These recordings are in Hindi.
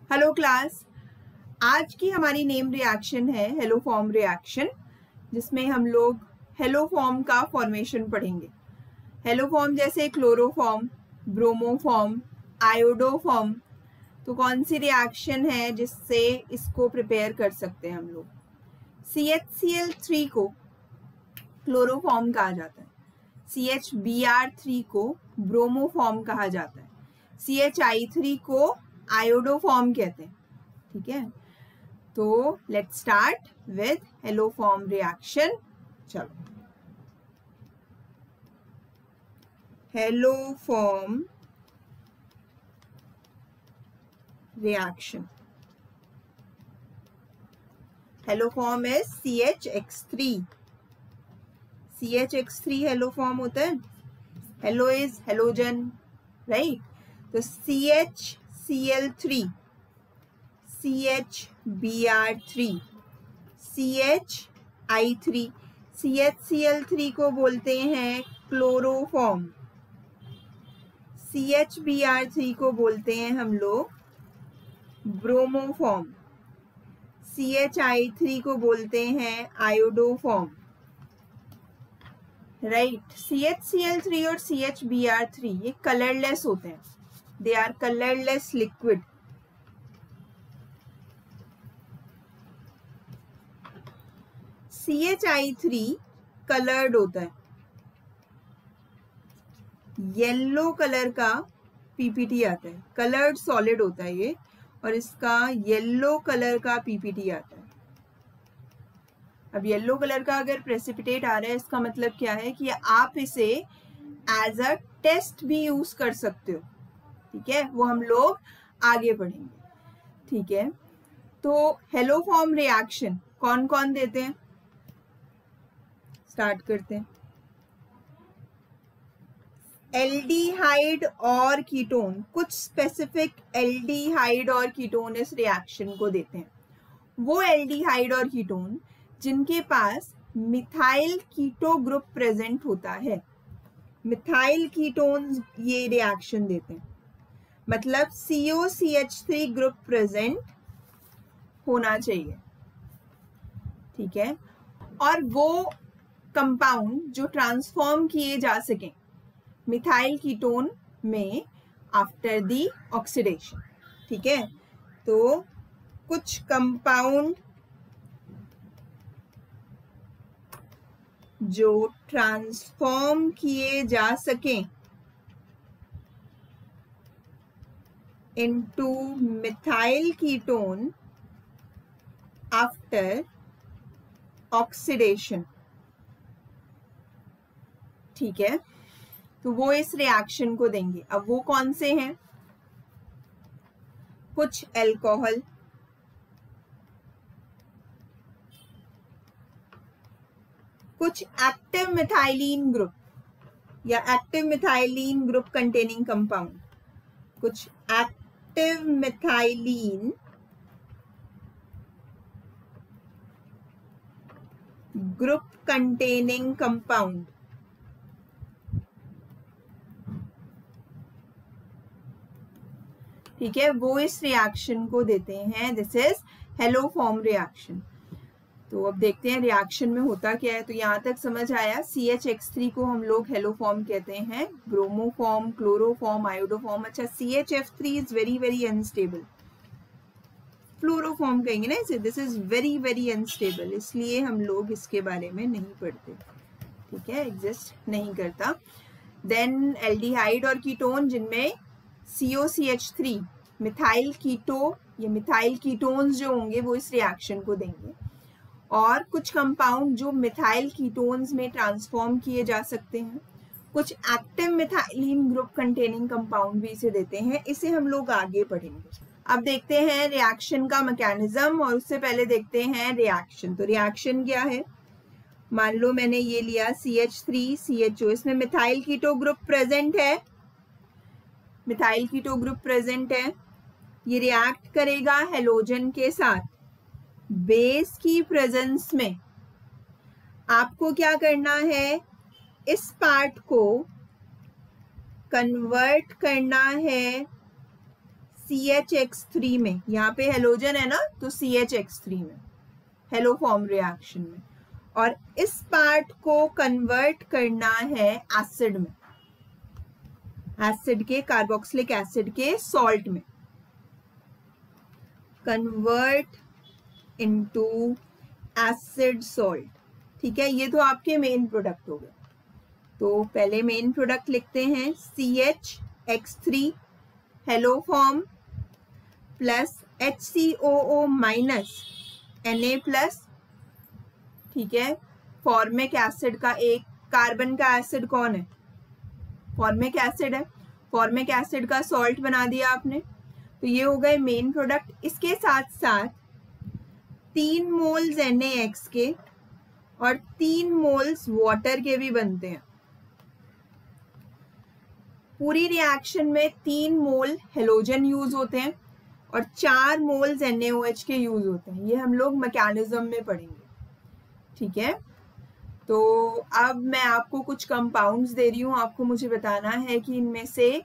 हेलो क्लास, आज की हमारी नेम रिएक्शन है हेलो फॉर्म रिएक्शन, जिसमें हम लोग हेलो फॉर्म का फॉर्मेशन पढ़ेंगे। हेलो फॉर्म जैसे क्लोरोफॉर्म, ब्रोमोफॉर्म, आयोडोफॉर्म। तो कौन सी रिएक्शन है जिससे इसको प्रिपेयर कर सकते हैं हम लोग। CHCl3 को क्लोरोफॉर्म कहा जाता है, CHBr3 को ब्रोमोफॉर्म कहा जाता है, CHI3 को आयोडोफॉर्म कहते हैं। ठीक है, तो let's start with haloform reaction. चलो, haloform reaction. Haloform is CHX3। CHX3 haloform होता है। Halo is halogen, right. तो CHCl3, CHBr3, CHI3, CHCl3 को बोलते हैं क्लोरोफॉर्म, CHBr3 को बोलते हैं हम लोग ब्रोमोफॉर्म, CHI3 को बोलते हैं आयोडोफॉर्म, राइट। CHCl3 और CHBr3 ये कलरलेस होते हैं, they are colourless liquid. CHI3 coloured होता है, येलो कलर का पीपीटी आता है, कलर्ड सॉलिड होता है ये, और इसका येलो कलर का पीपीटी आता है। अब येलो कलर का अगर प्रेसिपिटेट आ रहा है, इसका मतलब क्या है कि आप इसे एज अ टेस्ट भी यूज कर सकते हो। ठीक है, वो हम लोग आगे पढ़ेंगे। ठीक है, तो हेलो फॉर्म रिएक्शन कौन कौन देते हैं, स्टार्ट करते हैं। एल्डिहाइड और कीटोन, कुछ स्पेसिफिक एल्डिहाइड और कीटोन इस रिएक्शन को देते हैं। वो एल्डिहाइड और कीटोन जिनके पास मिथाइल कीटो ग्रुप प्रेजेंट होता है, मिथाइल कीटोन्स ये रिएक्शन देते हैं। मतलब COCH3 ग्रुप प्रेजेंट होना चाहिए। ठीक है, और वो कंपाउंड जो ट्रांसफॉर्म किए जा सकें मिथाइल कीटोन में आफ्टर दी ऑक्सीडेशन। ठीक है, तो कुछ कंपाउंड जो ट्रांसफॉर्म किए जा सकें into methyl ketone after oxidation. ठीक है, तो वो इस रिएक्शन को देंगे। अब वो कौन से हैं, कुछ अल्कोहल, कुछ एक्टिव मिथाइलिन ग्रुप या active methylene group containing compound, कुछ active methylene group containing compound. ठीक है, वो इस रिएक्शन को देते हैं। This is haloform reaction. तो अब देखते हैं रिएक्शन में होता क्या है। तो यहाँ तक समझ आया, CHX3 को हम लोग हेलो फॉर्म कहते हैं, ब्रोमोफॉर्म, क्लोरोफॉर्म, आयोडोफॉर्म। अच्छा, CHF3 is very very unstable, fluoroform कहेंगे ना इसे। This is very very unstable, इसलिए हम लोग इसके बारे में नहीं पढ़ते। ठीक है, एग्जिस्ट नहीं करता। देन एल्डिहाइड और कीटोन जिनमें COCH3 मिथाइल कीटो, ये मिथाइल कीटोन्स जो होंगे वो इस रिएक्शन को देंगे। और कुछ कंपाउंड जो मिथाइल कीटोन्स में ट्रांसफॉर्म किए जा सकते हैं, कुछ active methylene group containing compound भी इसे देते हैं। इसे हम लोग आगे पढ़ेंगे। अब देखते हैं रिएक्शन का मैकेनिज्म, और उससे पहले देखते हैं रिएक्शन। तो रिएक्शन क्या है, मान लो मैंने ये लिया CH3CHO, इसमें मिथाइल कीटो ग्रुप प्रेजेंट है, मिथाइल कीटो ग्रुप प्रेजेंट है। ये रिएक्ट करेगा हेलोजन के साथ, बेस की प्रेजेंस में। आपको क्या करना है, इस पार्ट को कन्वर्ट करना है CHX3 में, यहाँ पे हेलोजन है ना, तो CHX3 में हेलो फॉर्म रिएक्शन में, और इस पार्ट को कन्वर्ट करना है एसिड में, एसिड के, कार्बोक्सिलिक एसिड के सॉल्ट में, कन्वर्ट इनटू एसिड सॉल्ट। ठीक है, ये तो आपके मेन प्रोडक्ट हो गए। तो पहले मेन प्रोडक्ट लिखते हैं, CHX3 hello form plus HCOO minus Na+, ठीक है, फॉर्मिक एसिड का एक, कार्बन का एसिड कौन है, फॉर्मिक एसिड है, फॉर्मिक एसिड का सॉल्ट बना दिया आपने। तो ये हो गए मेन प्रोडक्ट। इसके साथ साथ 3 मोल्स NaX के और 3 मोल्स वाटर के भी बनते हैं। पूरी रिएक्शन में 3 मोल हेलोजन यूज होते हैं और 4 मोल्स NaOH के यूज होते हैं। ये हम लोग मैकेनिज्म में पढ़ेंगे। ठीक है, तो अब मैं आपको कुछ कंपाउंड्स दे रही हूँ, आपको मुझे बताना है कि इनमें से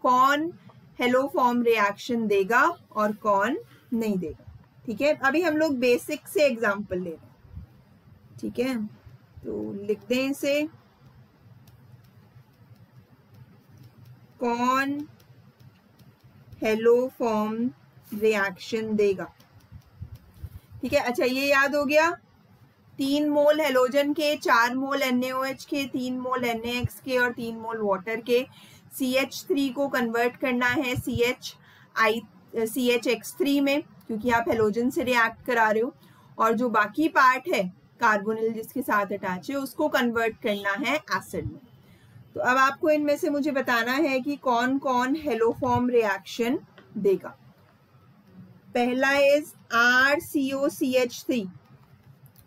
कौन हेलो फॉर्म रिएक्शन देगा और कौन नहीं देगा। ठीक है, अभी हम लोग बेसिक से एग्जांपल ले रहे हैं। ठीक है, तो लिख दें इसे, कौन हेलो फॉर्म रिएक्शन देगा। ठीक है, अच्छा ये याद हो गया, 3 मोल हेलोजन के, 4 मोल NaOH के, 3 मोल NaX के और 3 मोल वाटर के। CH3 को कन्वर्ट करना है CHX3 में, क्योंकि आप हेलोजन से रिएक्ट करा रहे हो, और जो बाकी पार्ट है कार्बोनिल जिसके साथ अटैच है उसको कन्वर्ट करना है एसिड में। तो अब आपको इनमें से मुझे बताना है कि कौन कौन हेलो फॉर्म रिएक्शन देगा। पहला इज RCOCH3।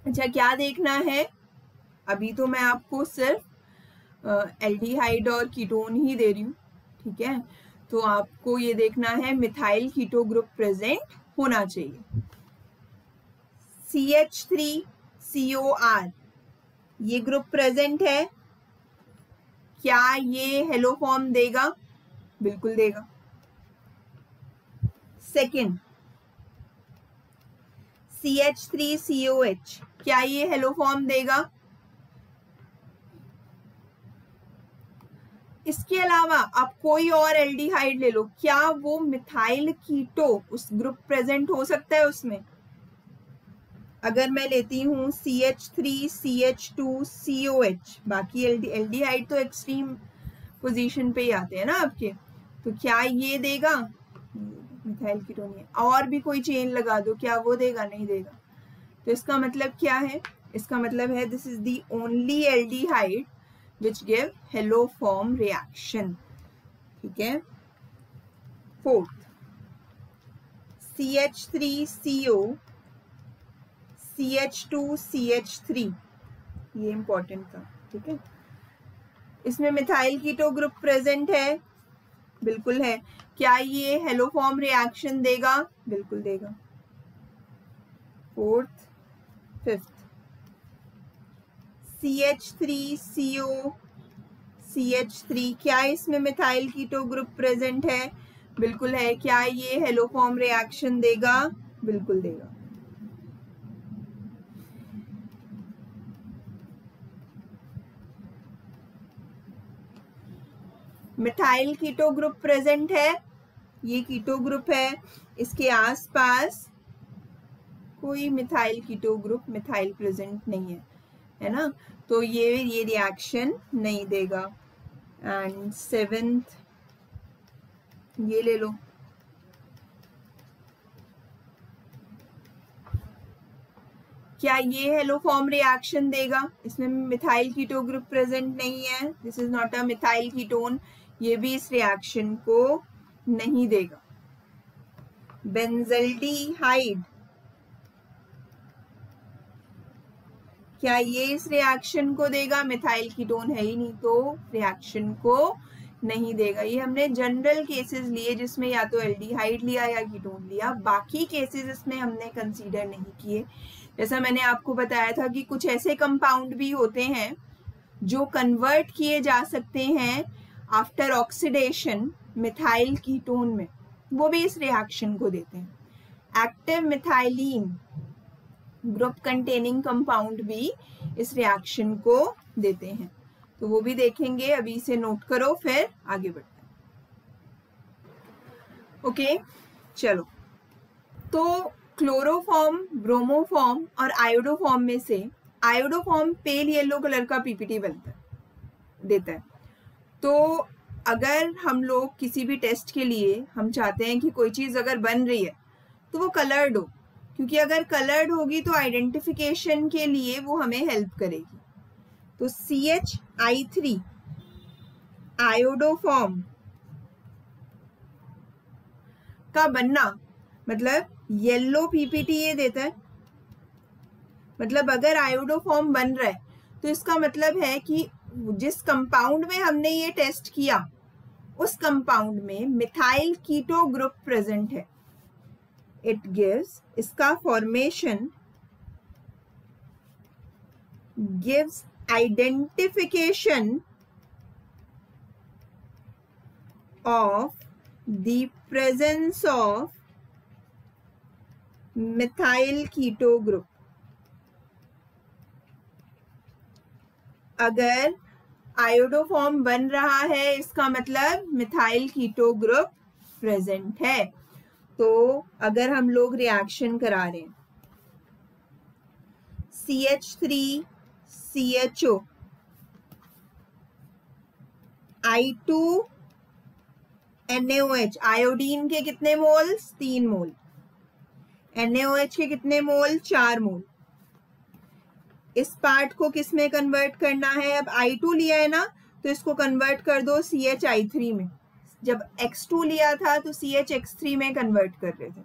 अच्छा, क्या देखना है, अभी तो मैं आपको सिर्फ एल्डिहाइड और कीटोन ही दे रही हूँ। ठीक है, तो आपको ये देखना है मिथाइल कीटो ग्रुप प्रेजेंट होना चाहिए। CH3COR ये ग्रुप प्रेजेंट है, क्या ये हेलो फॉर्म देगा? बिल्कुल देगा। सेकेंड, CH3COH क्या ये हेलो फॉर्म देगा? इसके अलावा आप कोई और एल्डिहाइड ले लो, क्या वो मिथाइल कीटो उस ग्रुप प्रेजेंट हो सकता है उसमें? अगर मैं लेती हूँ CH3CH2COH, बाकी एल्डिहाइड तो एक्सट्रीम पोजीशन पे ही आते हैं ना आपके, तो क्या ये देगा? मिथाइल कीटोन है, और भी कोई चेन लगा दो, क्या वो देगा? नहीं देगा। तो इसका मतलब क्या है? इसका मतलब है this is the only aldehyde which give hello form reaction. ठीक है। फोर्थ, CH3CO CH2CH3, ये इंपॉर्टेंट था। ठीक है, इसमें मिथाइल कीटो ग्रुप प्रेजेंट है, बिल्कुल है। क्या ये हेलो फॉर्म रिएक्शन देगा? बिल्कुल देगा। फोर्थ, फिफ्थ, CH3CO CH3 क्या इसमें मिथाइल कीटो ग्रुप प्रेजेंट है? बिल्कुल है। क्या ये हेलो फॉर्म रिएक्शन देगा? बिल्कुल देगा। मिथाइल कीटो ग्रुप प्रेजेंट है, ये कीटो ग्रुप है, इसके आसपास कोई methyl keto group methyl present नहीं है ना, तो ये रिएक्शन नहीं देगा। एंड सेवेंथ, ये ले लो, क्या ये हेलो फॉर्म रिएक्शन देगा? इसमें मिथाइल कीटो ग्रुप प्रेजेंट नहीं है, this is not a methyl ketone, ये भी इस रिएक्शन को नहीं देगा। बेंजल्डिहाइड, क्या ये इस रिएक्शन को देगा? मिथाइल कीटोन है ही नहीं, तो रिएक्शन को नहीं देगा। ये हमने जनरल केसेस लिए जिसमें या तो एल्डिहाइड लिया या कीटोन लिया, बाकी केसेस इसमें हमने कंसीडर नहीं किए। जैसा मैंने आपको बताया था कि कुछ ऐसे कंपाउंड भी होते हैं जो कन्वर्ट किए जा सकते हैं आफ्टर ऑक्सीडेशन मिथाइल कीटोन में, वो भी इस रिएक्शन को देते हैं। Active methylene group containing compound भी इस रिएक्शन को देते हैं, तो वो भी देखेंगे। अभी इसे नोट करो, फिर आगे बढ़ते हैं। ओके, चलो। तो क्लोरोफॉर्म, ब्रोमोफॉर्म और आयोडोफॉर्म में से आयोडोफॉर्म पेल येलो कलर का पीपीटी देता है। तो अगर हम लोग किसी भी टेस्ट के लिए हम चाहते हैं कि कोई चीज़ अगर बन रही है तो वो कलर्ड हो, क्योंकि अगर कलर्ड होगी तो आइडेंटिफिकेशन के लिए वो हमें हेल्प करेगी। तो CH3 आयोडोफॉर्म का बनना मतलब येलो पीपीटी ये देता है। मतलब अगर आयोडोफॉर्म बन रहा है तो इसका मतलब है कि जिस कंपाउंड में हमने ये टेस्ट किया उस कंपाउंड में मिथाइल कीटो ग्रुप प्रेजेंट है। इट गिव्स, इसका formation gives identification of the presence of methyl keto group. अगर आयोडोफॉर्म बन रहा है इसका मतलब मिथाइल कीटो ग्रुप प्रेजेंट है। तो अगर हम लोग रिएक्शन करा रहे हैं CH3 CHO I2 NaOH, iodine के कितने मोल्स? 3 मोल। NaOH के कितने मोल? 4 मोल। इस पार्ट को किस में कन्वर्ट करना है? अब I2 लिया है ना, तो इसको कन्वर्ट कर दो CHI3 में। जब X2 लिया था तो CHX3 में कन्वर्ट कर रहे थे,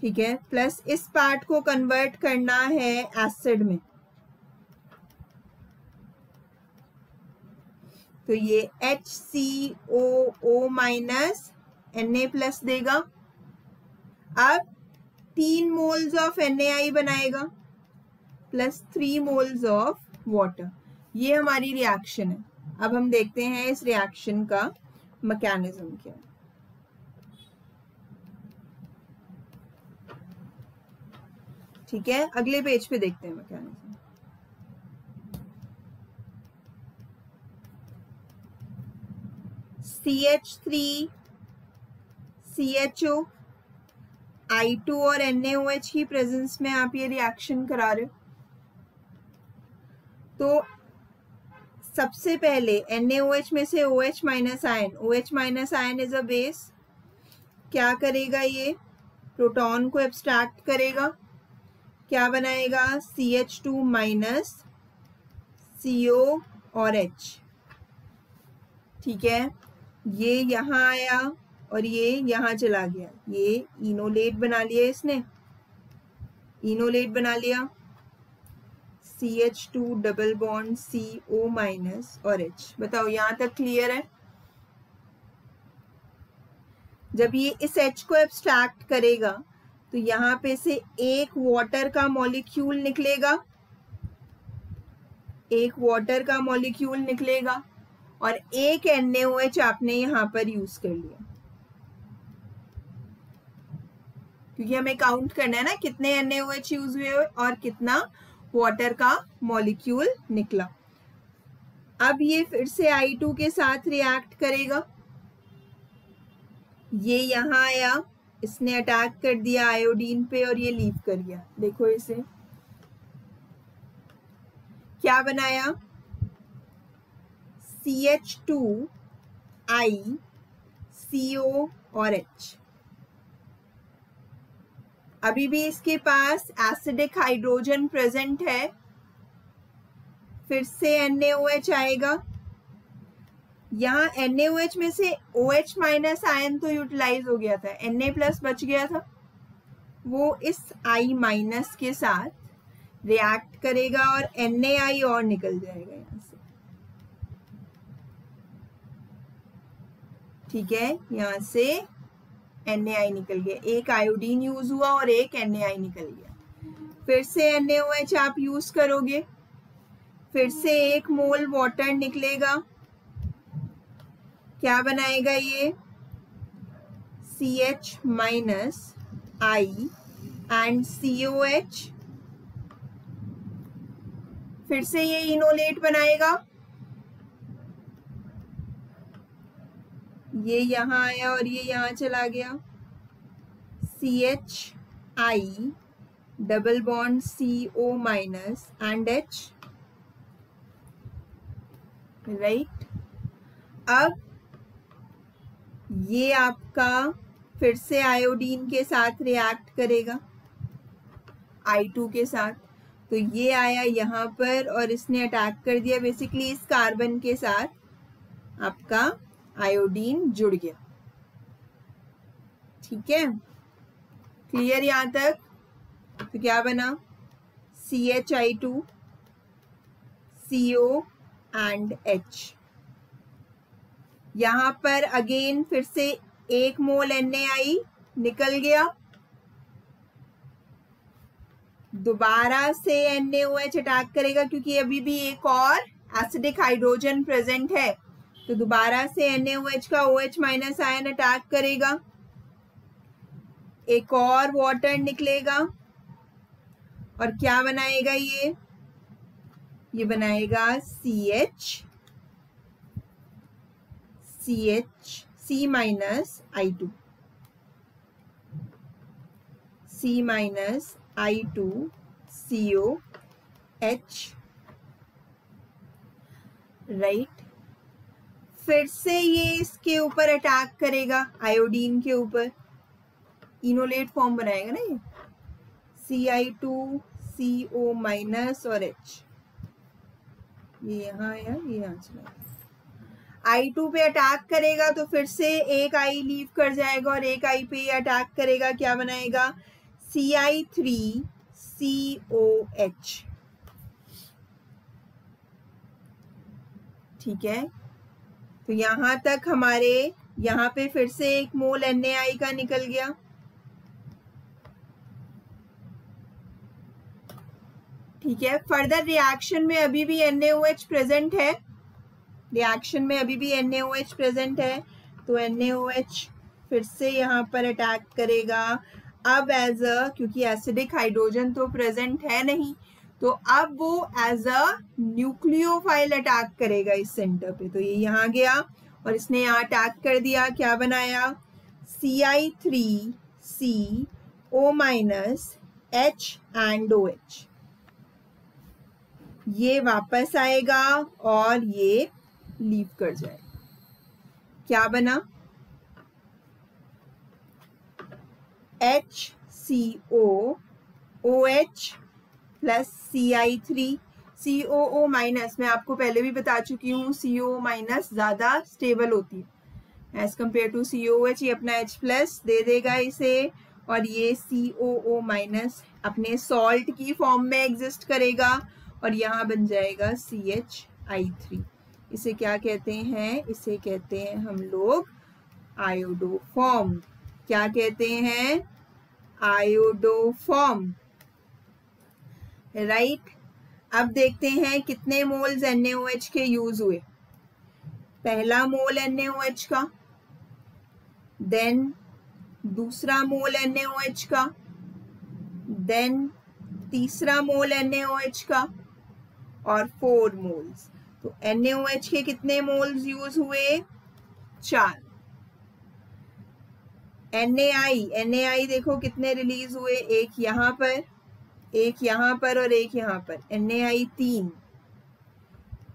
ठीक है। प्लस इस पार्ट को कन्वर्ट करना है एसिड में, तो ये HCOO माइनस Na+ देगा। अब 3 मोल्स ऑफ NaI बनाएगा प्लस 3 मोल्स ऑफ वाटर। ये हमारी रिएक्शन है। अब हम देखते हैं इस रिएक्शन का मैकेनिज्म क्या है। ठीक है, अगले पेज पे देखते हैं मैकेनिज्म। CH3 CHO I2 और NaOH की प्रेजेंस में आप ये रिएक्शन करा रहे हो। तो सबसे पहले NaOH में से OH minus ion, OH minus ion is a base, क्या करेगा? ये प्रोटॉन को एब्स्ट्रैक्ट करेगा, क्या बनाएगा? CH2 माइनस CO और H। ठीक है, ये यहाँ आया और ये यहाँ चला गया, ये इनोलेट बना लिया इसने, इनोलेट बना लिया। CH2 double bond CO minus और H। बताओ यहाँ तक क्लियर है? जब ये इस H को एब्स्ट्रैक्ट करेगा तो यहाँ पे से एक वाटर का मॉलिक्यूल निकलेगा, एक वाटर का मॉलिक्यूल निकलेगा और एक NaOH आपने यहाँ पर यूज कर लिया, क्योंकि हमें काउंट करना है ना कितने NaOH यूज हुए और कितना वाटर का मॉलिक्यूल निकला। अब ये फिर से I2 के साथ रिएक्ट करेगा, ये यहाँ आया, इसने अटैक कर दिया आयोडीन पे और ये लीव कर गया। देखो इसे क्या बनाया? CH2I CO और H। अभी भी इसके पास एसिडिक हाइड्रोजन प्रेजेंट है, फिर से NaOH आएगा। यहाँ NaOH में से OH माइनस आयन तो यूटिलाइज हो गया था, Na+ बच गया था, वो इस I माइनस के साथ रिएक्ट करेगा और NaI और निकल जाएगा यहाँ से। ठीक है, यहाँ से NaI निकल गया, एक आयोडीन यूज हुआ और एक NaI निकल गया। फिर से NaOH आप यूज करोगे, फिर से 1 मोल वाटर निकलेगा, क्या बनाएगा ये? CH minus I and COH, फिर से ये इनोलेट बनाएगा, ये यहाँ आया और ये यहाँ चला गया, CHI double bond CO minus and H, right. अब ये आपका फिर से आयोडीन के साथ रिएक्ट करेगा, I2 के साथ, तो ये आया यहाँ पर और इसने अटैक कर दिया, बेसिकली इस कार्बन के साथ आपका आयोडीन जुड़ गया। ठीक है, क्लियर यहाँ तक? तो क्या बना? CHI2 CO and H। यहाँ पर अगेन फिर से 1 मोल NaI निकल गया, दोबारा से NaOH अटैक करेगा क्योंकि अभी भी एक और एसिडिक हाइड्रोजन प्रेजेंट है, तो दोबारा से NaOH का OH माइनस आयन अटैक करेगा, एक और वाटर निकलेगा और क्या बनाएगा ये बनाएगा C minus I2, C minus I2 COH, right. फिर से ये इसके ऊपर अटैक करेगा, आयोडीन के ऊपर, इनोलेट फॉर्म बनाएगा ना ये, CI2 CO माइनस और H, ये यहाँ आया, ये यहाँ चला, I2 पे अटैक करेगा तो फिर से एक I लीव कर जाएगा और एक I पे अटैक करेगा, क्या बनाएगा? CI3 COH। ठीक है, तो यहां तक हमारे यहाँ पे फिर से 1 मोल NaI का निकल गया, ठीक है। फर्दर रिएक्शन में अभी भी NaOH प्रेजेंट है, रिएक्शन में अभी भी NaOH प्रेजेंट है, तो NaOH फिर से यहाँ पर अटैक करेगा। अब एज अ, क्योंकि एसिडिक हाइड्रोजन तो प्रेजेंट है नहीं, तो अब वो एज अ न्यूक्लियोफाइल अटैक करेगा इस सेंटर पे, तो ये यहाँ गया और इसने यहाँ अटैक कर दिया, क्या बनाया? CI3 CO minus H and OH। ये वापस आएगा और ये लीव कर जाएगा, क्या बना? HCO OH plus CI3 COO minus, मैं आपको पहले भी बता चुकी हूँ COO माइनस ज़्यादा स्टेबल होती है एज कम्पेयर टू COOH। ये अपना H प्लस दे देगा इसे और ये COO माइनस अपने सॉल्ट की फॉर्म में एग्जिस्ट करेगा और यहाँ बन जाएगा CHI3। इसे क्या कहते हैं? इसे कहते हैं हम लोग आयोडोफॉर्म। क्या कहते हैं? Iodoform, right. अब देखते हैं कितने मोल्स NaOH के यूज हुए। पहला मोल NaOH का, देन दूसरा मोल NaOH का, देन तीसरा मोल NaOH का और 4 मोल्स। तो NaOH के कितने मोल्स यूज हुए? 4। NaI देखो कितने रिलीज हुए, एक यहाँ पर, एक यहाँ पर और एक यहाँ पर, NaI 3।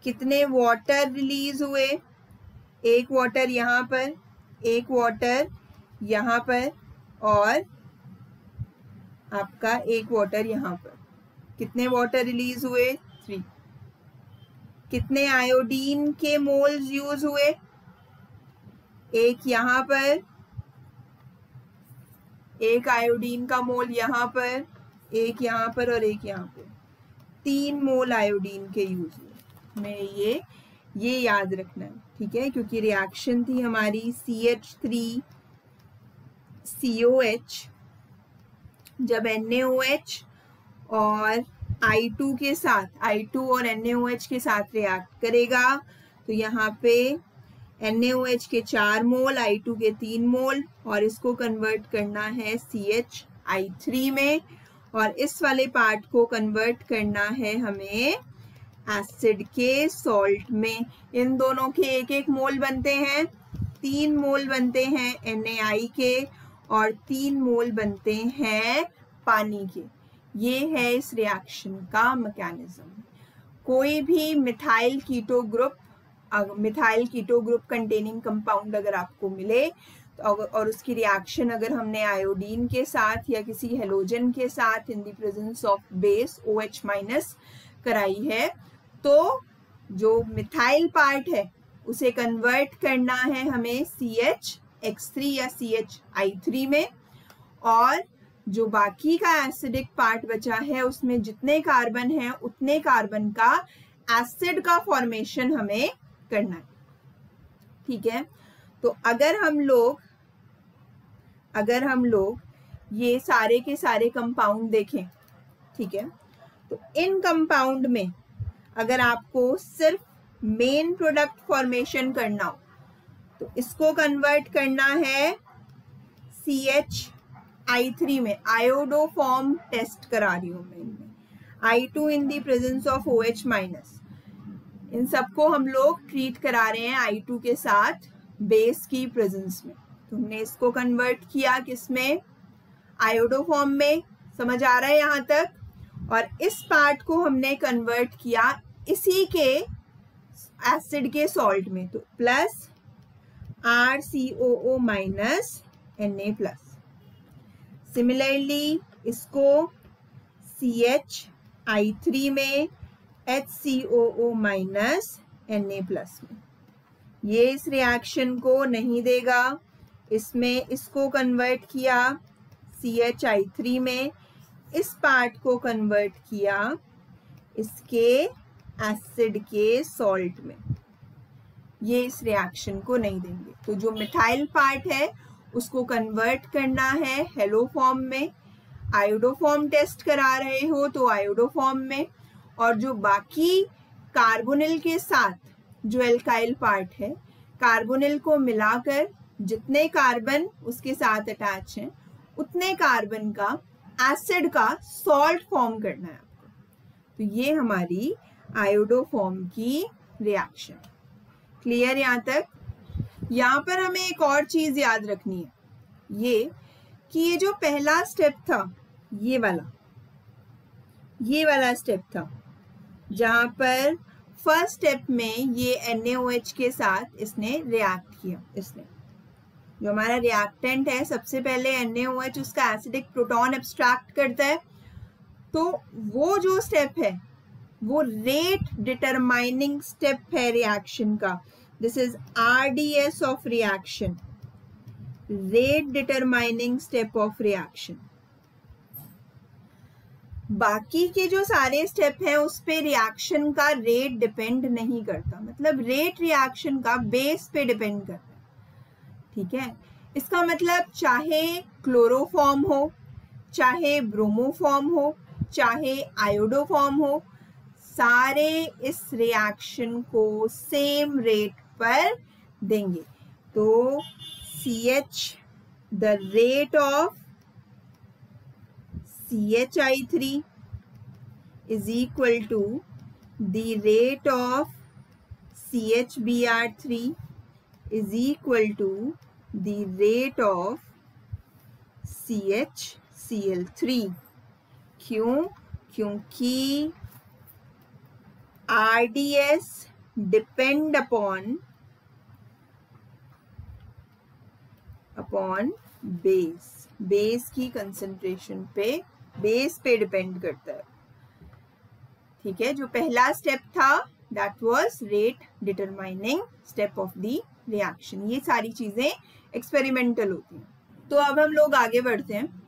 कितने वाटर रिलीज हुए? एक वाटर यहाँ पर, एक वाटर यहाँ पर और आपका एक वाटर यहाँ पर। कितने वाटर रिलीज हुए? 3। कितने आयोडीन के मोल्स यूज हुए? एक यहाँ पर, एक आयोडीन का मोल यहाँ पर, एक यहाँ पर और एक यहाँ पर। 3 मोल आयोडीन के यूज हुए। मैं ये याद रखना है, ठीक है, क्योंकि रिएक्शन थी हमारी CH3 COH, जब NaOH और I2 के साथ, I2 और NaOH के साथ रिएक्ट करेगा तो यहाँ पे NaOH के 4 मोल, I2 के 3 मोल, और इसको कन्वर्ट करना है CHI3 में, और इस वाले पार्ट को कन्वर्ट करना है हमें एसिड के सॉल्ट में। इन दोनों के एक एक मोल बनते हैं, 3 मोल बनते हैं NaI के, और 3 मोल बनते हैं पानी के। ये है इस रिएक्शन का मैकेनिज्म। कोई भी methyl keto group containing compound अगर आपको मिले और उसकी रिएक्शन अगर हमने आयोडीन के साथ या किसी हेलोजन के साथ in the presence of base OH- कराई है, तो जो मिथाइल पार्ट है उसे कन्वर्ट करना है हमें CHX3 या CHI3 में, और जो बाकी का एसिडिक पार्ट बचा है उसमें जितने कार्बन हैं उतने कार्बन का एसिड का फॉर्मेशन हमें करना है। ठीक है, तो अगर हम लोग ये सारे के सारे कंपाउंड देखें, ठीक है, तो इन कंपाउंड में अगर आपको सिर्फ मेन प्रोडक्ट फॉर्मेशन करना हो तो इसको कन्वर्ट करना है CHI3 में। आयोडो फॉर्म टेस्ट करा रही हूं मैं इनमें, I2 in the presence of OH-, इन सबको हम लोग ट्रीट करा रहे हैं I2 के साथ बेस की प्रेजेंस में। तो हमने इसको कन्वर्ट किया किसमें, आयोडो फॉर्म में। समझ आ रहा है यहाँ तक? और इस पार्ट को हमने कन्वर्ट किया इसी के एसिड के सॉल्ट में, तो प्लस RCOO- Na+। सिमिलरली इसको CHI3 में HCOO- Na+ में। ये इस रिएक्शन को नहीं देगा, इसमें इसको कन्वर्ट किया CHI3 में, इस पार्ट को कन्वर्ट किया इसके एसिड के सॉल्ट में। ये इस रिएक्शन को नहीं देंगे। तो जो मिथाइल पार्ट है उसको कन्वर्ट करना है हेलो फॉर्म में, आयोडो फॉर्म टेस्ट करा रहे हो तो आयोडो फॉर्म में, और जो बाकी कार्बोनिल के साथ जो एल्काइल पार्ट है, कार्बोनिल को मिलाकर जितने कार्बन उसके साथ अटैच हैं उतने कार्बन का एसिड का सॉल्ट फॉर्म करना है आपको। तो ये हमारी आयोडो फॉर्म की रिएक्शन। क्लियर यहाँ तक? यहाँ पर हमें एक और चीज याद रखनी है, ये कि ये जो पहला स्टेप था, ये वाला स्टेप था, जहां पर फर्स्ट स्टेप में ये NaOH के साथ इसने रिएक्ट किया। इसने जो हमारा रिएक्टेंट है, सबसे पहले NaOH उसका एसिडिक प्रोटॉन एब्स्ट्रैक्ट करता है। तो वो जो स्टेप है वो रेट डिटरमाइनिंग स्टेप है रिएक्शन का। This is RDS of reaction, rate determining step of reaction. बाकी के जो सारे स्टेप हैं उस पे रिएक्शन का रेट डिपेंड नहीं करता, मतलब रेट रिएक्शन का बेस पे डिपेंड करता है। ठीक है, इसका मतलब चाहे क्लोरोफॉर्म हो, चाहे ब्रोमोफॉर्म हो, चाहे आयोडो फॉर्म हो, सारे इस रिएक्शन को सेम रेट पर देंगे। तो CH, the rate of CHI3 is equal to the rate of CHBr3 is equal to the rate of CHCl3। क्यों? क्योंकि RDS डिपेंड अपॉन बेस की कंसंट्रेशन पे, बेस पे डिपेंड करता है। ठीक है, जो पहला स्टेप था that was rate determining step of the reaction. ये सारी चीजें एक्सपेरिमेंटल होती हैं। तो अब हम लोग आगे बढ़ते हैं।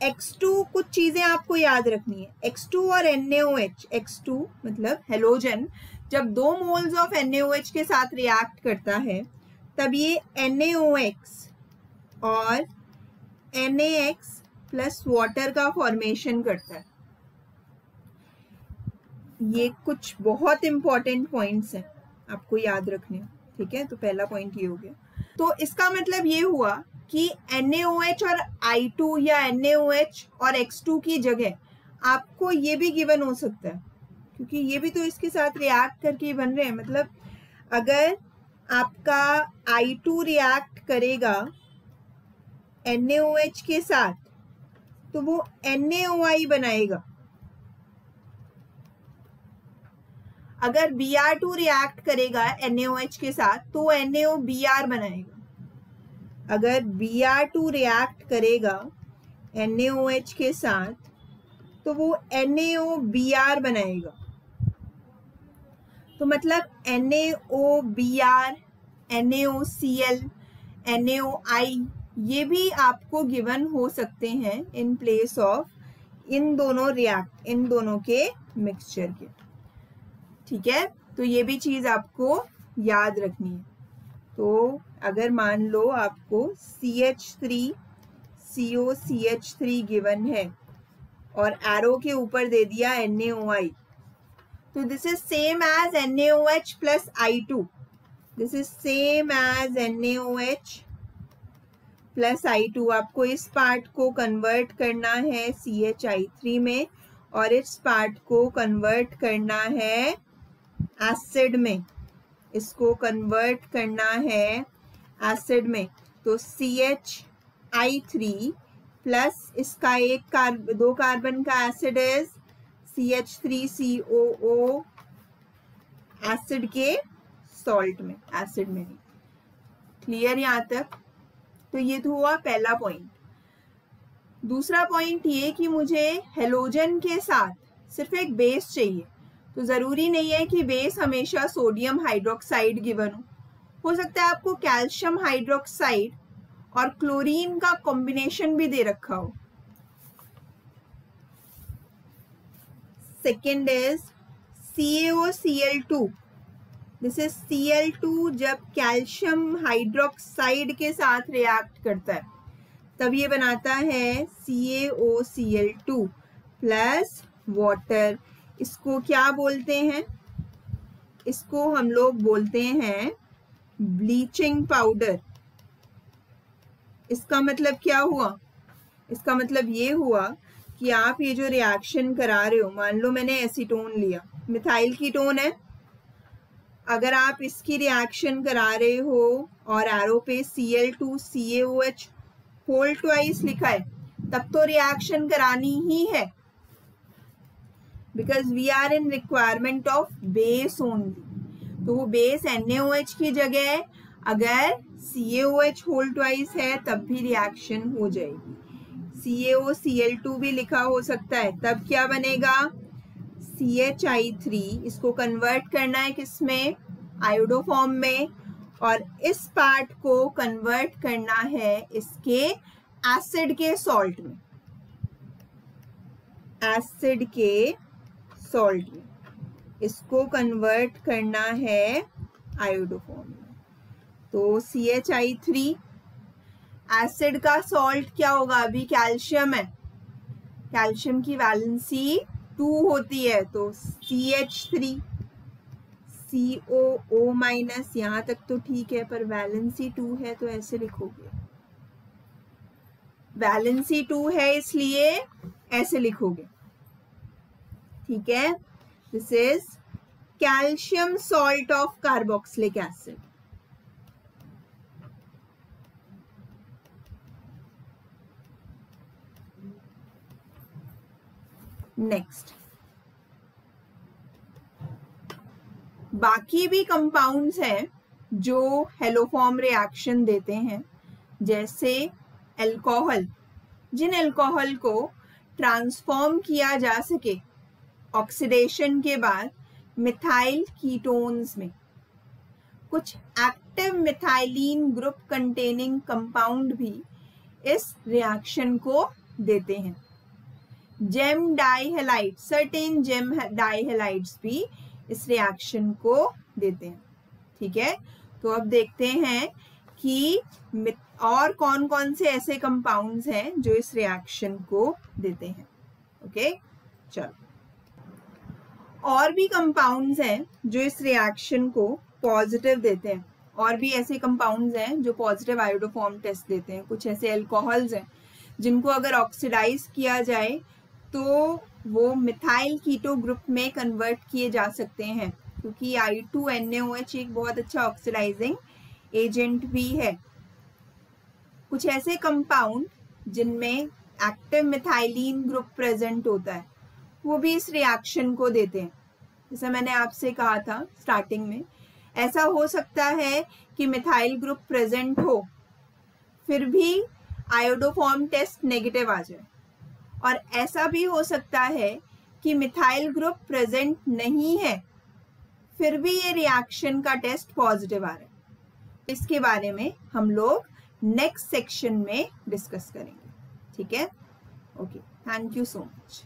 X2, कुछ चीजें आपको याद रखनी है। X2 और NaOH, X2 मतलब हेलोजन, जब 2 मोल्स ऑफ NaOH के साथ रिएक्ट करता है तब ये NaOX और NaX प्लस वाटर का फॉर्मेशन करता है। ये कुछ बहुत इंपॉर्टेंट पॉइंट्स हैं। आपको याद रखने, ठीक है। तो पहला पॉइंट ये हो गया। तो इसका मतलब ये हुआ कि NaOH और I2 या NaOH और X2 की जगह आपको ये भी गिवन हो सकता है, क्योंकि ये भी तो इसके साथ रिएक्ट करके बन रहे हैं। मतलब अगर आपका I2 रिएक्ट करेगा NaOH के साथ तो वो NaOI बनाएगा। अगर Br2 रिएक्ट करेगा NaOH के साथ तो NaOBr बनाएगा। अगर Br2 रिएक्ट करेगा NaOH के साथ तो वो NaOBr बनाएगा। तो मतलब NaOBr, NaOCl, NaOI ये भी आपको गिवन हो सकते हैं इन प्लेस ऑफ इन दोनों के मिक्सचर के, ठीक है। तो ये भी चीज आपको याद रखनी है। तो अगर मान लो आपको CH3COCH3 गिवन है और एरो के ऊपर दे दिया NaOI, तो this is same as NaOH plus I2। This is same as NaOH plus I2। आपको इस पार्ट को कन्वर्ट करना है CHI3 में और इस पार्ट को कन्वर्ट करना है एसिड में। इसको कन्वर्ट करना है एसिड में। तो CHI3 प्लस इसका दो कार्बन का एसिड इज CH3COO एसिड के सॉल्ट में, एसिड में नहीं। क्लियर यहाँ तक? तो ये तो हुआ पहला पॉइंट। दूसरा पॉइंट ये कि मुझे हेलोजन के साथ सिर्फ एक बेस चाहिए। तो जरूरी नहीं है कि बेस हमेशा सोडियम हाइड्रोक्साइड गिवन हो सकता है आपको कैल्शियम हाइड्रोक्साइड और क्लोरीन का कॉम्बिनेशन भी दे रखा हो। Second is CaOCl2। This is Cl2 जब कैल्शियम हाइड्रोक्साइड के साथ रिएक्ट करता है तब ये बनाता है CaOCl2 प्लस वाटर। इसको क्या बोलते हैं? इसको हम लोग बोलते हैं ब्लीचिंग पाउडर। इसका मतलब क्या हुआ? इसका मतलब ये हुआ कि आप ये जो रिएक्शन करा रहे हो, मान लो मैंने एसीटोन लिया, मिथाइल कीटोन है, अगर आप इसकी रिएक्शन करा रहे हो और एरो पे Cl2CaOH होल ट्वाइस लिखा है, तब तो रिएक्शन करानी ही है, because we are in requirement of base only. तो वो बेस NaOH की जगह अगर CaOH होल ट्वाइस है तब भी रिएक्शन हो जाएगी। CaOCl2 भी लिखा हो सकता है, तब क्या बनेगा? CHI3। इसको कन्वर्ट करना है किसमें? आयोडो फॉर्म में, और इस पार्ट को कन्वर्ट करना है इसके एसिड के सॉल्ट में, एसिड के सॉल्ट में इसको कन्वर्ट करना है आयोडो फॉर्म में। तो CHI3 एसिड का सॉल्ट क्या होगा? अभी कैल्शियम है, कैल्शियम की वैलेंसी 2 होती है, तो CH3 COO माइनस, यहां तक तो ठीक है, पर वैलेंसी 2 है तो ऐसे लिखोगे, वैलेंसी 2 है इसलिए ऐसे लिखोगे, ठीक है। This is calcium salt of carboxylic acid. Next, बाकी भी कंपाउंड्स हैं जो हेलोफॉर्म रिएक्शन देते हैं, जैसे अल्कोहल। जिन अल्कोहल को ट्रांसफॉर्म किया जा सके ऑक्सीडेशन के बाद मिथाइल कीटोन्स में, कुछ active methylene group containing compound भी इस रिएक्शन को देते हैं। Gem dihalide, certain gem dihalides भी इस रिएक्शन को देते हैं, ठीक है। तो अब देखते हैं कि और कौन कौन से ऐसे कंपाउंड्स हैं जो इस रिएक्शन को देते हैं। ओके, चलो, और भी कंपाउंड्स हैं जो इस रिएक्शन को पॉजिटिव देते हैं, और भी ऐसे कंपाउंड्स हैं जो पॉजिटिव आयोडोफॉर्म टेस्ट देते हैं। कुछ ऐसे अल्कोहल्स हैं जिनको अगर ऑक्सीडाइज किया जाए तो वो मिथाइल कीटो ग्रुप में कन्वर्ट किए जा सकते हैं, क्योंकि I2NaOH एक बहुत अच्छा ऑक्सीडाइजिंग एजेंट भी है। कुछ ऐसे कंपाउंड जिनमें एक्टिव मिथाइलिन ग्रुप प्रेजेंट होता है वो भी इस रिएक्शन को देते हैं। जैसे मैंने आपसे कहा था स्टार्टिंग में, ऐसा हो सकता है कि मिथाइल ग्रुप प्रेजेंट हो फिर भी आयोडोफॉर्म टेस्ट नेगेटिव आ जाए, और ऐसा भी हो सकता है कि मिथाइल ग्रुप प्रेजेंट नहीं है फिर भी ये रिएक्शन का टेस्ट पॉजिटिव आ रहा है। इसके बारे में हम लोग नेक्स्ट सेक्शन में डिस्कस करेंगे। ठीक है, okay, thank you so much.